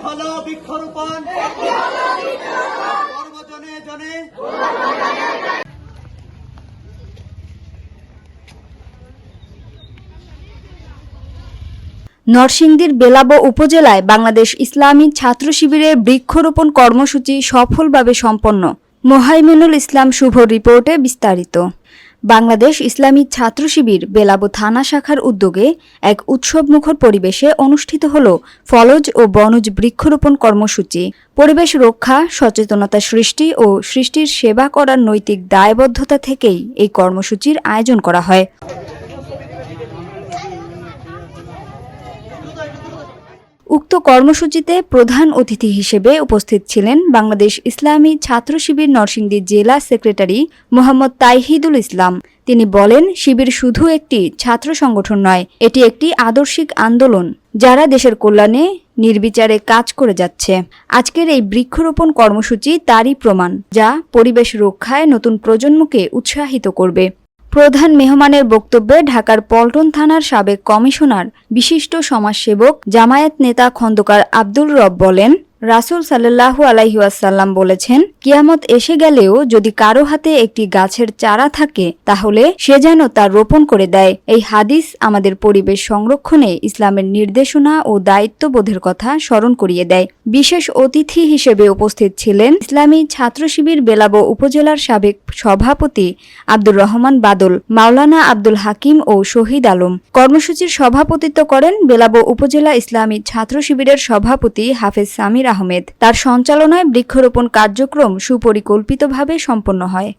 হলো বৃক্ষরোপণ, সর্বজনে জনে। নরসিংদীর বেলাব উপজেলায় বাংলাদেশ ইসলামী ছাত্র শিবিরের বৃক্ষরোপণ কর্মসূচি সফলভাবে সম্পন্ন। মোহাইমিনুল ইসলাম শুভর রিপোর্টে বিস্তারিত। বাংলাদেশ ইসলামী ছাত্র শিবির বেলাব থানা শাখার উদ্যোগে এক উৎসবমুখর পরিবেশে অনুষ্ঠিত হল ফলজ ও বনজ বৃক্ষরোপণ কর্মসূচি। পরিবেশ রক্ষা, সচেতনতা সৃষ্টি ও সৃষ্টির সেবা করার নৈতিক দায়বদ্ধতা থেকেই এই কর্মসূচির আয়োজন করা হয়। উক্ত কর্মসূচিতে প্রধান অতিথি হিসেবে উপস্থিত ছিলেন বাংলাদেশ ইসলামী ছাত্র শিবির নরসিংদী জেলা সেক্রেটারি মোহাম্মদ তাইহিদুল ইসলাম। তিনি বলেন, শিবির শুধু একটি ছাত্র সংগঠন নয়, এটি একটি আদর্শিক আন্দোলন যারা দেশের কল্যাণে নির্বিচারে কাজ করে যাচ্ছে। আজকের এই বৃক্ষরোপণ কর্মসূচি তারই প্রমাণ, যা পরিবেশ রক্ষায় নতুন প্রজন্মকে উৎসাহিত করবে। প্রধান মেহমানের বক্তব্যে ঢাকার পল্টন থানার সাবেক কমিশনার, বিশিষ্ট সমাজসেবক, জামায়াত নেতা খন্দকার আব্দুল রব বলেন, রাসূল সাল্লাল্লাহু আলাইহি ওয়াসাল্লাম বলেছেন, কিয়ামত এসে গেলেও যদি কারো হাতে একটি গাছের চারা থাকে তাহলে সে যেন তা রোপণ করে দেয়। এই হাদিস আমাদের পরিবেশ সংরক্ষণে ইসলামের নির্দেশনা ও দায়িত্ববোধের কথা স্মরণ করিয়ে দেয়। বিশেষ অতিথি হিসেবে উপস্থিত ছিলেন ইসলামী ছাত্র শিবির বেলাব উপজেলার সাবেক সভাপতি আব্দুর রহমান বাদল, মাওলানা আব্দুল হাকিম ও শহীদ আলম। কর্মসূচির সভাপতিত্ব করেন বেলাব উপজেলা ইসলামী ছাত্র শিবিরের সভাপতি হাফেজ সামির আহমেদ। তার সঞ্চালনায় বৃক্ষরোপণ কার্যক্রম সুপরিকল্পিতভাবে সম্পন্ন হয়।